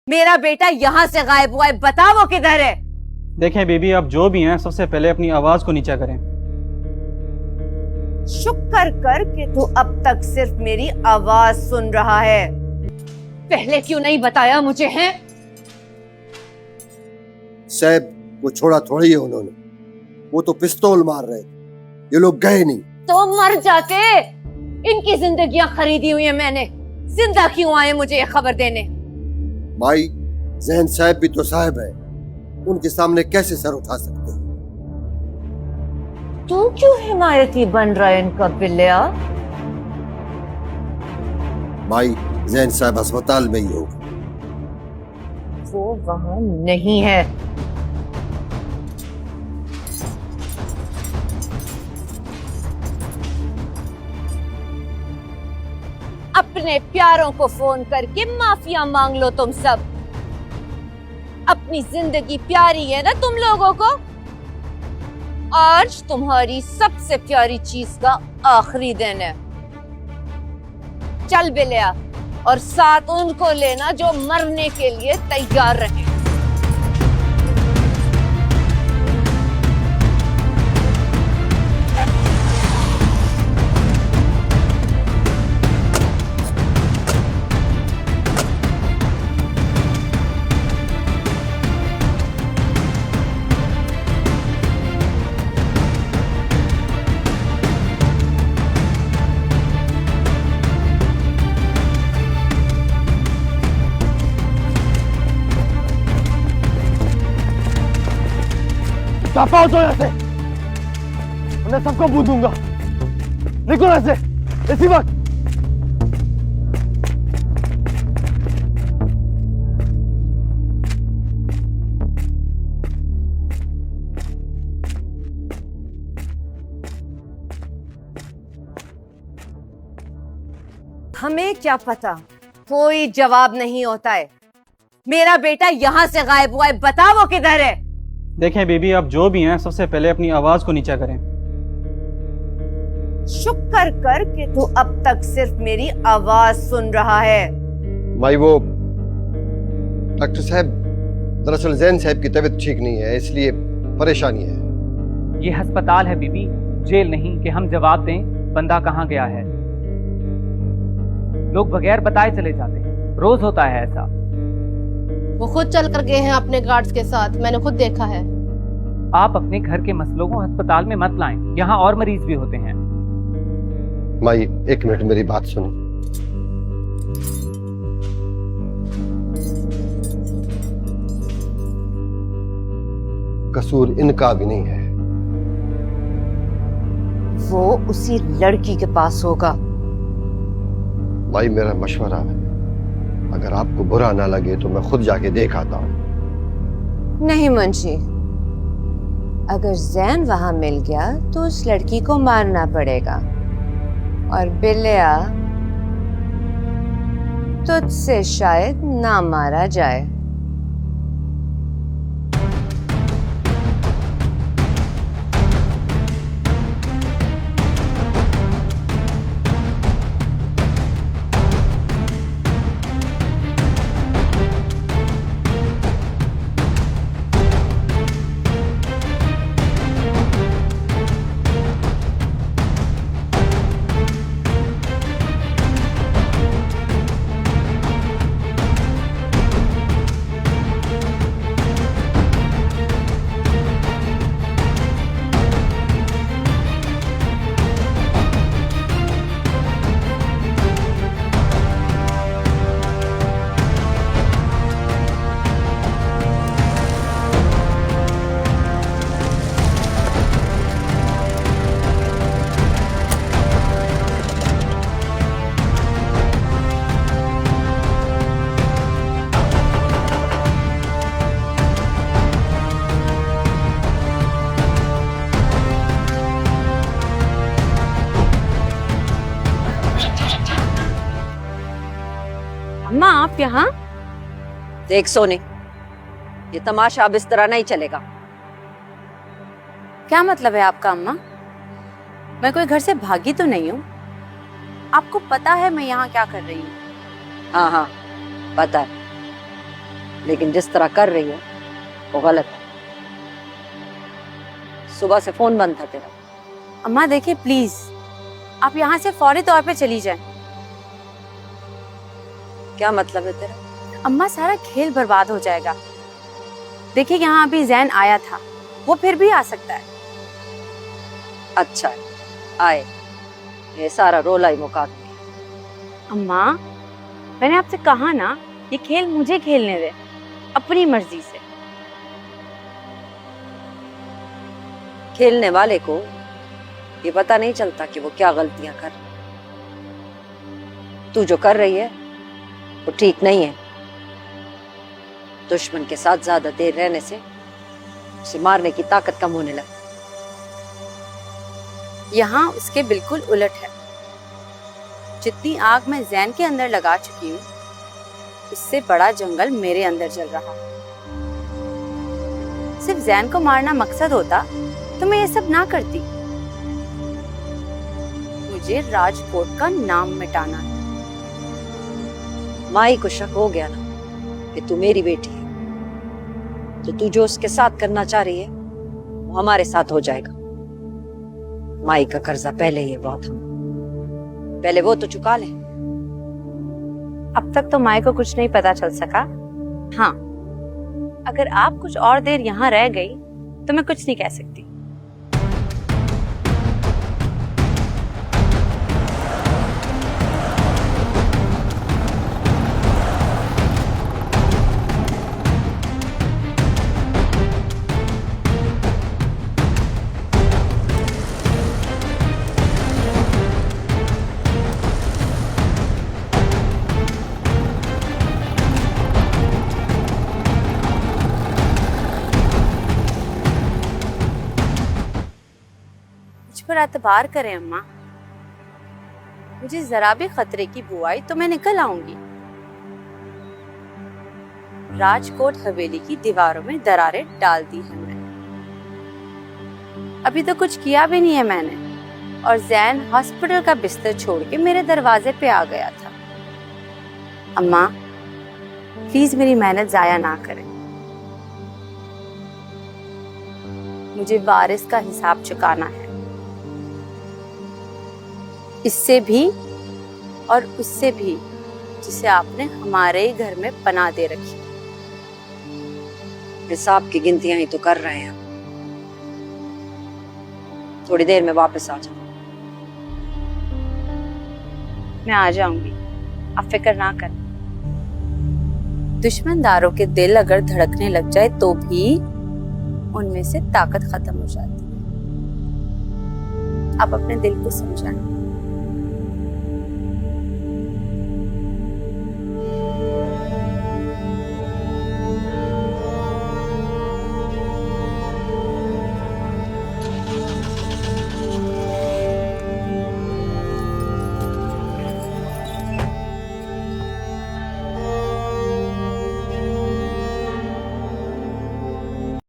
मेरा बेटा यहाँ से गायब हुआ है, बता वो किधर है। देखें बीबी, आप जो भी हैं सबसे पहले अपनी आवाज को नीचा करें। शुक्र कर कि तू अब तक सिर्फ मेरी आवाज सुन रहा है, पहले क्यों नहीं बताया मुझे है? साहब वो छोड़ा थोड़ा ही है उन्होंने, वो तो पिस्तौल मार रहे थे, ये लोग गए नहीं। तो मर जाते, इनकी जिंदगियां खरीदी हुई है मैंने, जिंदा क्यों आए मुझे ये खबर देने? माई जहन साहब भी तो साहब है, उनके सामने कैसे सर उठा सकते हैं? तू क्यों हिमायती बन रहा है इनका बिल्लिया? माई जहन साहब अस्पताल में ही होगा। वो वहां नहीं है। अपने प्यारों को फोन करके माफिया मांग लो तुम सब। अपनी जिंदगी प्यारी है ना तुम लोगों को? आज तुम्हारी सबसे प्यारी चीज का आखिरी दिन है। चल बिलिया, और साथ उनको लेना जो मरने के लिए तैयार रहे। पाओ तो यहाँ से, मैं सबको बूंदूंगा। निकलो यहाँ से इसी वक्त। हमें क्या पता, कोई जवाब नहीं होता है। मेरा बेटा यहाँ से गायब हुआ है, बता वो किधर है। देखें बीबी, आप जो भी हैं सबसे पहले अपनी आवाज को नीचा करें। शुक्र कर कि तू अब तक सिर्फ मेरी आवाज सुन रहा है। माई वो डॉक्टर साहब, दरअसल जैन साहब की तबीयत ठीक नहीं है, इसलिए परेशानी है। ये अस्पताल है बीबी, जेल नहीं कि हम जवाब दें बंदा कहाँ गया है। लोग बगैर बताए चले जाते हैं, रोज होता है ऐसा। वो खुद चल कर गए हैं अपने गार्ड्स के साथ, मैंने खुद देखा है। आप अपने घर के मसलों को अस्पताल में मत लाएं, यहाँ और मरीज भी होते हैं। माई एक मिनट मेरी बात सुनो। कसूर इनका भी नहीं है। वो उसी लड़की के पास होगा। माई मेरा मशवरा है, अगर आपको बुरा ना लगे तो मैं खुद जाके देख आता हूँ। नहीं मुंशी, अगर जैन वहां मिल गया तो उस लड़की को मारना पड़ेगा, और बिलिया तुझसे शायद ना मारा जाए। अम्मा आप यहाँ? देख सोने, ये तमाशा अब इस तरह नहीं चलेगा। क्या मतलब है आपका अम्मा? मैं कोई घर से भागी तो नहीं हूँ। आपको पता है मैं यहाँ क्या कर रही हूँ? हाँ हाँ पता है। लेकिन जिस तरह कर रही है वो गलत है। सुबह से फोन बंद था तेरा। अम्मा देखिए प्लीज, आप यहाँ से फौरी तौर पे चली जाएं। क्या मतलब है तेरा? अम्मा सारा खेल बर्बाद हो जाएगा। देखिए यहाँ अभी जैन आया था, वो फिर भी आ सकता है। अच्छा है, आए, ये सारा रोला ही मुका दूंगी। अम्मा मैंने आपसे कहा ना, ये खेल मुझे खेलने दे अपनी मर्जी से। खेलने वाले को ये पता नहीं चलता कि वो क्या गलतियां कर रहा है। तू जो कर रही है वो ठीक नहीं है। दुश्मन के साथ ज्यादा देर रहने से उसे मारने की ताकत कम होने लगती। यहाँ उसके बिल्कुल उलट है। जितनी आग मैं जैन के अंदर लगा चुकी हूँ, इससे बड़ा जंगल मेरे अंदर जल रहा। सिर्फ जैन को मारना मकसद होता तो मैं ये सब ना करती। मुझे राजकोट का नाम मिटाना है। माई को शक हो गया ना कि तू मेरी बेटी है, तो तू जो उसके साथ करना चाह रही है वो हमारे साथ हो जाएगा। माई का कर्जा पहले ही है बहुत, हम पहले वो तो चुका ले। अब तक तो माई को कुछ नहीं पता चल सका। हाँ, अगर आप कुछ और देर यहाँ रह गई तो मैं कुछ नहीं कह सकती। पर एतबार करें अम्मा, मुझे जरा भी खतरे की बू आई तो मैं निकल आऊंगी। राजकोट हवेली की दीवारों में दरारें डाल दी है मैंने। अभी तो कुछ किया भी नहीं है मैंने, और जैन हॉस्पिटल का बिस्तर छोड़ के मेरे दरवाजे पे आ गया था। अम्मा प्लीज मेरी मेहनत जाया ना करें। मुझे वारिस का हिसाब चुकाना है, इससे भी और उससे भी जिसे आपने हमारे ही घर में पनाह दे रखी। हिसाब की गिनतियां ही तो कर रहे हैं। थोड़ी देर में वापस आ जाओ। मैं आ जाऊंगी, आप फिक्र ना करें। दुश्मनदारों के दिल अगर धड़कने लग जाए तो भी उनमें से ताकत खत्म हो जाती है। आप अपने दिल को समझाएं।